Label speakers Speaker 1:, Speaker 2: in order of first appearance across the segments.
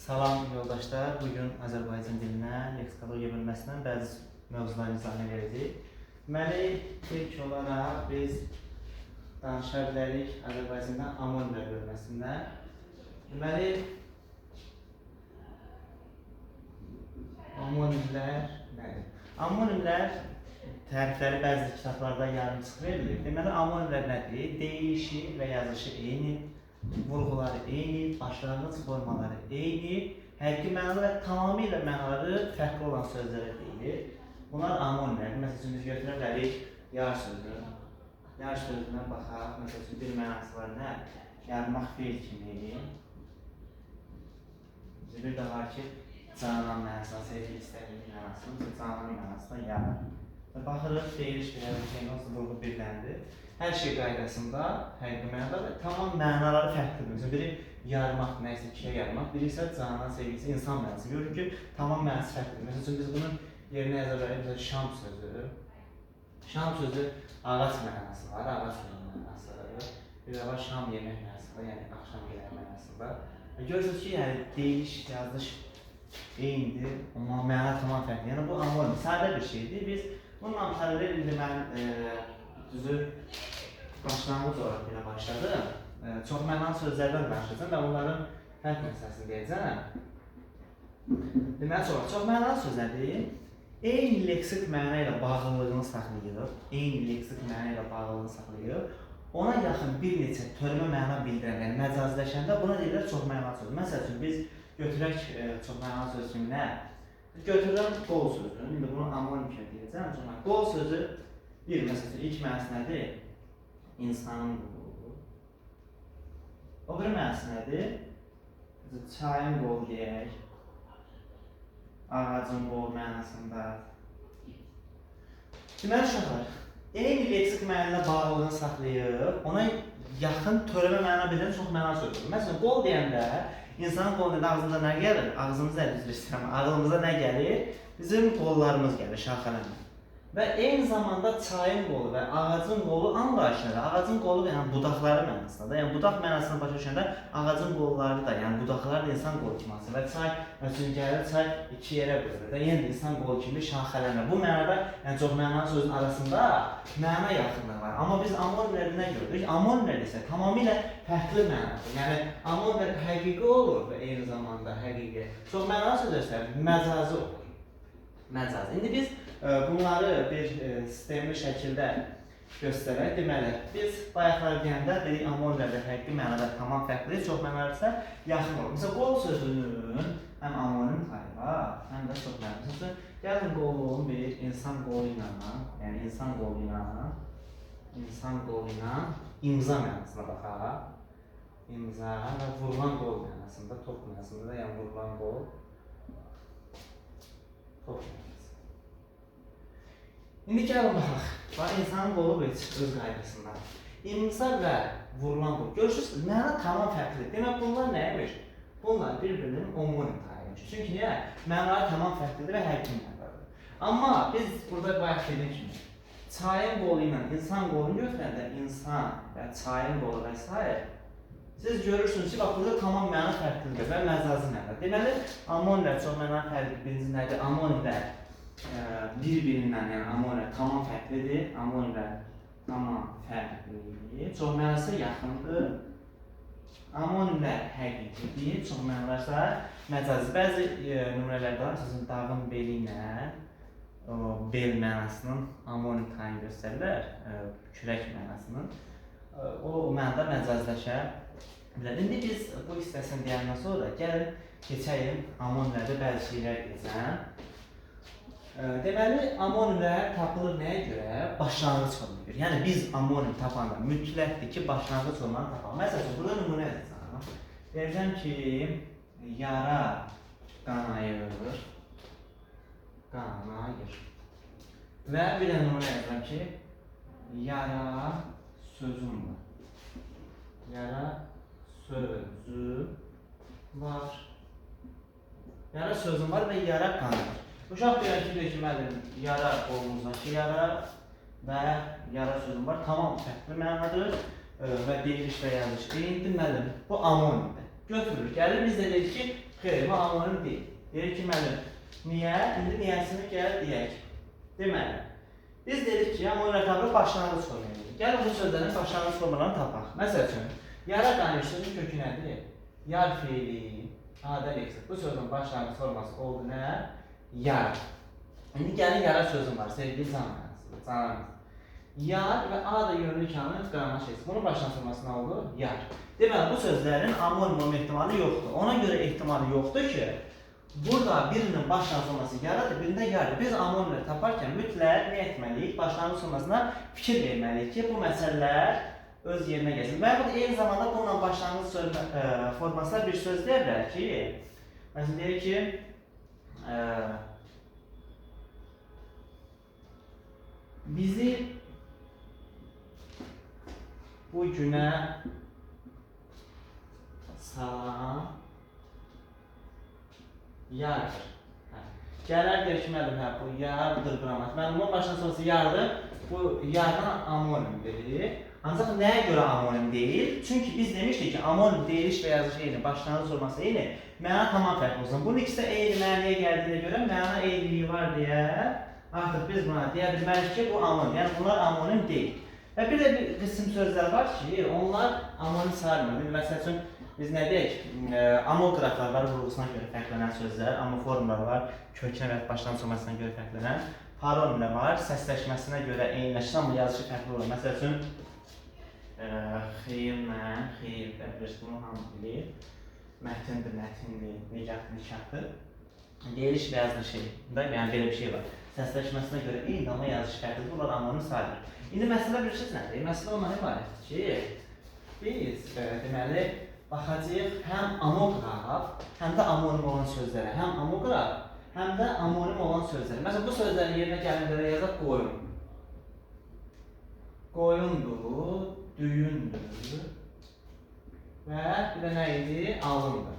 Speaker 1: Salam yoldaşlar, bugün Azərbaycan dilindən, leksikologiya bölməsindən bəzi mövzuları izah edəcəyik. Deməli, ilk olaraq biz danışa bilərik Azərbaycandan amonimlər bölməsindən. Deməli, amonimlər nədir? Amonimlər tərifləri bəzi kitablarda yarımçıq verilir. Deməli, amonimlər nədir? Deyişi və yazışı eyni, vurğuları eyni, başlanğıc formaları eyni, həqiqi mənalı və tamamilə mənaları fərqli olan sözlərə deyilir. Bunlar amonimlər. Məsələn, biz götürə bilərik yar sözü. Yar sözünə baxaq. Məsələn, bir mənası var nə? Yarmaq fiil kimi. Bir də var ki, canan mənasına, sevgi istədiyi mənasına, canan mənasına yar. Baxırıq, deyiliş bir şey nasıl vurğu birləndir. Hər şey qaydasında, həqiqi mənada və tamam mənaları fərqlidir. Məsələn, biri yarmaq, nəyisə ikiyə yarmaq, biri isə canan, sevgisi, insan mənası. Görürük ki, tamam mənası fərqlidir. Məsələn, biz bunun yerinə yaza bilərik, şam sözü. Şam sözü ağac mənası var, ağac mənası. Bir də var şam yemək mənası var, yəni axşam yemək mənası var. Görürsünüz ki, yəni deyiliş, yazılış eynidir, amma məna tamam fərqli. Yəni bu amonim, sadə bir şeydir. Biz bununla paralel indi mən düzü başlanğıc olaraq belə başladım. Çox mənalı sözlərdən danışacağım və onların fərq məsələsini deyəcəm. Deməli, çox mənalı sözlərdir. Eyni leksik məna ilə bağlılığını saxlayır. Eyni leksik məna ilə bağlılığını saxlayır. Ona yaxın bir neçə törmə məna bildirən, yəni məcazləşəndə buna deyirlər çox mənalı söz. Məsəl üçün, biz götürək çox mənalı söz kimi nə? Götürürəm qol sözünü. İndi bunu amonim kimi deyəcəm. Qol sözü bir, məsələn, ilk mənası nədir? İnsanın qolu. O bir mənası nədir? Çayın qolu deyək. Ağacın qolu mənasında. Deməli, uşaqlar, eyni leksik məna ilə bağlılığını saxlayıb, ona yaxın törəmə məna bilən çox mənalı sözdür. Məsələn, qol deyəndə, insanın qolu deyəndə ağzımıza nə gəlir? Ağzımıza düzdür istəyirəm. Ağlımıza nə gəlir? Bizim qollarımız gəlir, şaxələmə. Və eyni zamanda çayın qolu və ağacın qolu anlayışında, ağacın qolu yəni budaqları mənasında. Yəni budaq mənasını başa düşəndə ağacın qolları da, yəni budaqlar da insan qolu kimi asılır. Və çay, məsələn, gəlir, çay iki yerə bölünür də, yəni insan qolu kimi şaxələnir. Bu mənada, yəni çox mənalı sözün arasında məna yaxınlığı var. Amma biz amonimləri nə gördük? Amonimlər isə tamamilə fərqli mənadır. Yəni amonimlər həqiqi olur və eyni zamanda həqiqi. Çox mənalı sözlər məcazi olur. Məcazi. İndi biz bunları bir sistemli şəkildə göstərək. Deməli, biz bayaqlar deyəndə dedik, amonimlərdə həqiqi mənada tamam fərqlidir, çox mənalı isə yaxın olur. Məsələn, qol sözünün həm amonim tayı var, həm də çox mənalı. Məsələn, gəlin qolluğun bir insan qolu ilə, yəni insan qolu ilə imza mənasına baxaq. İmza və vurulan qol mənasında, top mənasında da, yəni vurulan qol. Top mənası. İndi gəlin baxaq. Bax, insanın qolu öz qaydasında. İmza və vurulan qol. Görürsünüz, məna tamam fərqlidir. Demək, bunlar nəymiş? Bunlar bir-birinin omonim tayindir. Çünki niyə? Mənaları tamam fərqlidir və həqiqi mənadır. Amma biz burada bayaq dediyim kimi, çayın qolu ilə insan qolunu götürəndə insan və çayın qolu və s. Siz görürsünüz ki, bax, burada tamam məna fərqlidir və məcazi mənadır. Deməli, amonimlər çox məna fərqlidir. Birinci nədir? Amonimlər bir-birindən, yəni amonimlər tamam fərqlidir. Amonimlər tamam fərqlidir. Çox mənası yaxındır. Amonimlər həqiqidir. Çox mənalarsa məcazi. Bəzi nümunələrdə var. Məsələn, dağın beli ilə bel mənasının amonim tayini göstərirlər. Kürək mənasının. O mənada məcaziləşə bilər. İndi biz bu hissəsini deyəndən sonra gəlin keçəyim amonimlərdə bəzi şeylər deyəcəm. Deməli, amonimlər tapılır nəyə görə? Başlanğıc formuna görə. Yəni, biz amonim tapanda mütləqdir ki, başlanğıc formanı tapalım. Məsələn, burada nümunə edəcəm. Deyəcəm ki, yara qanayır. Və bir də nümunə edəcəm ki, yara sözüm var. Yara sözü var. Yara sözüm var və yara qanayır. Uşaq deyək ki, müəllim, yara qolumuzdakı yara və yara sözüm var. Tamam fərqli mənadır və deyiliş və yazılış eynidir. Müəllim, bu amonimdir. Götürürük. Gəlir biz də dedik ki, Xeyr, bu amonim deyil. Deyir ki, müəllim, niyə? İndi niyəsini gəl deyək. Deməli, biz dedik ki, amonim ətabı başlanğıc formudur. Gəlin bu sözlərin başlanğıc formalarını tapaq. Məsəl üçün, yara qaymış sözün kökü nədir? Yar fiili, A-da eksik. Bu sözün başlanğıc forması oldu nə? Yar. İndi gəlin yara sözüm var, sevgili canlarınız. Yar və A da yönlü kamil qramaj eksik. Bunun başlanğıc forması nə oldu? Yar. Deməli, bu sözlərin amonim ehtimalı yoxdur. Ona görə ehtimalı yoxdur ki, burada birinin başlanğıc forması yaradır, birində yardır. Biz amonimləri taparkən mütləq nə etməliyik? Başlanğıc formasına fikir verməliyik ki, bu məsələlər öz yerinə gəlsin. Və yaxud eyni zamanda bununla başlanğıc formasına bir söz deyirlər ki, məsələn deyir ki, bizi bu günə salam yardır. Gələr deyir ki, müəllim, bu yardır qramaj. Müəllim, başlanğıc forması yardır. Bu yardan amonimdir. Ancaq nəyə görə amonim deyil? Çünki biz demişdik ki, amonim deyiliş və yazılış eyni, başlanğıc forması eyni, məna tamam fərqli olsun. Bunun ikisi də eyni mənaya gəldiyinə görə məna eyniliyi var deyə artıq biz buna deyə bilmərik ki, bu amonim. Yəni bunlar amonim deyil. Və bir də bir qism sözlər var ki, onlar amonim sayılmır. Məsəl üçün biz nə deyək? Amograflar var, vurğusuna görə fərqlənən sözlər, amoformlar var, kökünə və başlanğıc formasına görə fərqlənən. Paronimlər var, səsləşməsinə görə eyniləşir, amma yazışı fərqli olur. Məsəl üçün, xeyirlə, xeyirdə, bilirsiniz, bunu hamı bilir. Mətindir, mətindir, nigatdır, nikahdır. Deyiliş və yazılış şey, yəni belə bir şey var. Səsləşməsinə görə eyni, amma yazışı fərqlidir, bunlar amonim sayılır. İndi məsələ bilirsiniz nədir? Məsələ ondan ibarətdir ki, biz deməli, baxacağıq həm amograf, həm də amonim olan sözlərə. Həm amograf, həm də amonim olan sözlər. Məsələn, bu sözlərin yerinə gələnlərə yazaq qoyun. Qoyundur, düyündür və bir də nə idi? Alındır.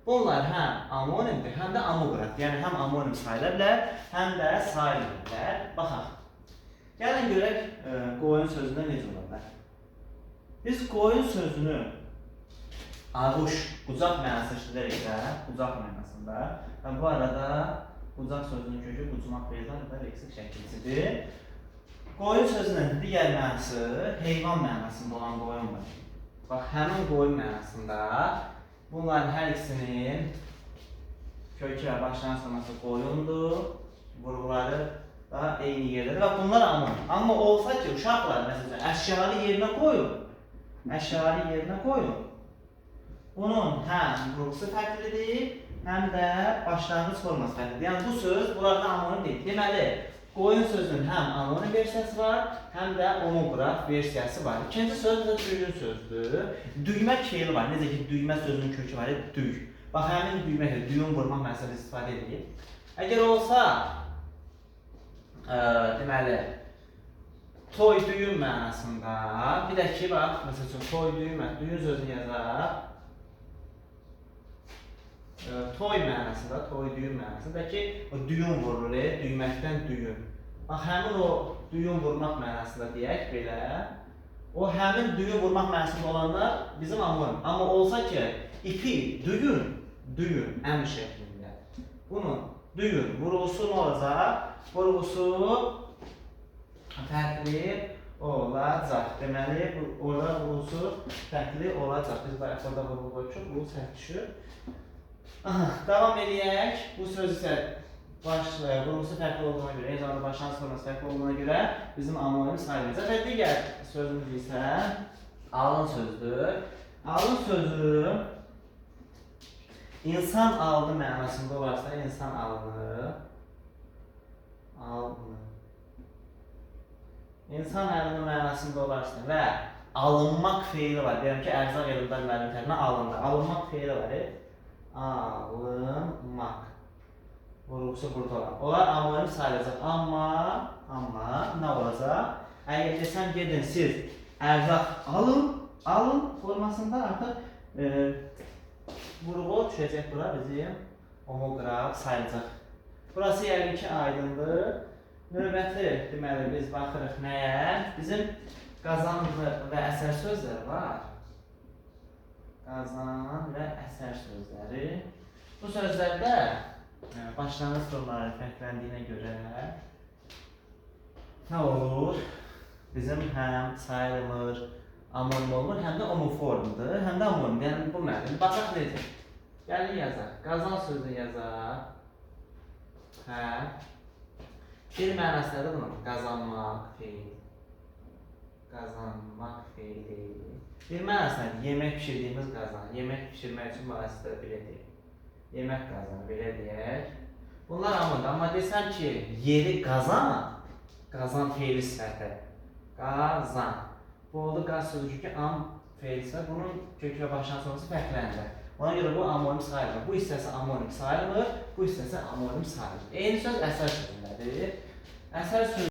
Speaker 1: Bunlar həm amonimdir, həm də amograf. Yəni, həm amonim sayıla bilər, həm də sayıla bilər. Baxaq. Gəlin görək, qoyun sözündə necə ola bilər? Biz qoyun sözünü ağuş, qucaq mənasını işlədiriksə, qucaq mənasında. Və bu arada qucaq sözünün kökü qucmaq beyzan və leksik şəkilçidir. Qoyun sözünün digər mənası heyvan mənasında olan qoyun var. Bax, həmin qoyun mənasında bunların hər ikisinin kökü və başlanğıc forması qoyundur, vurğuları da eyni yerdədir və bunlar amonim. Amma olsa ki, uşaqlar məsələn əşyalı yerinə qoyun, əşyalı yerinə qoyun. Bunun həm vurğusu fərqlidir, həm də başlanğıc forması fərqlidir. Yəni bu söz bunlardan amonim deyil. Deməli, qoyun sözünün həm amonim versiyası var, həm də omograf versiyası var. İkinci söz də düyün sözdür. Düymə fiili var. Necə ki, düymə sözünün kökü var, düy. Bax, həmin düymə fiili, düyün vurmaq məsələsi istifadə edilir. Əgər olsa, deməli, toy düyün mənasında, bir də ki, bax, məsəl üçün, toy düyün sözünü yazaq. Toy mənasında, toy düyün mənasında ki, o düyün vurur, düyməkdən düyün. Bax, həmin o düyün vurmaq mənasında deyək belə, o həmin düyün vurmaq mənasında olanlar bizim amonim. Amma olsa ki, ipi, düyün, əmr şəklində. Bunun düyün vurğusu nə olacaq? Vurğusu fərqli olacaq. Deməli, orada vurğusu fərqli olacaq. Biz bayaq orada vurğu qoyuq, vurğu səhv düşür. Davam edək. Bu söz isə vurğusu fərqli olduğuna görə, eyni zamanda başlanğıc forması fərqli olduğuna görə bizim amonim sayılacaq. Və digər sözümüz isə alın sözdür. Alın sözü insan aldı mənasında olarsa, insan alını, İnsan əlinin mənasında olarsa və alınmaq feili var. Deyirəm ki, ərzaq elmlər müəllim tərəfindən alındı. Alınmaq feili var. Alınmaq. Vurğusu burada olan. Onlar amonim sayılacaq. Amma nə olacaq? Əgər desəm gedin siz ərzaq alın formasında artıq vurğu düşəcək bura bizim omograf sayılacaq. Burası yəqin ki aydındır. Növbəti deməli biz baxırıq nəyə? Bizim qazanlı və əsər sözləri var. Qazan və əsər sözləri. Bu sözlərdə başlanğıc formları fərqləndiyinə görə nə olur? Bizim həm sayılmır, amonim olmur, həm də homoformdur, həm də amonim. Yəni bu mənim. Baxaq necə? Gəlin yazaq. Qazan sözünü yazaq. Hə. Bir mənası nədir bunun? Qazanmaq fiil. Qazanmaq fiili. Bir mənası nədir? Yemək pişirdiyimiz qazan. Yemək pişirmək üçün mənası da belə deyil. Yemək qazanı, belə deyək. Bunlar amonim. Amma desəm ki, yeri qazan, qazan fiili sifəti. Qazan. Bu oldu qaz sözcüğü ki, am fiili sifət. Bunun kök və başlanğıc sonrası fərqlənir. Ona görə bu amonim sayılmır. Bu hissəsi amonim sayılmır, bu hissəsi amonim sayılır. Eyni söz əsər sözündədir. Əsər sözü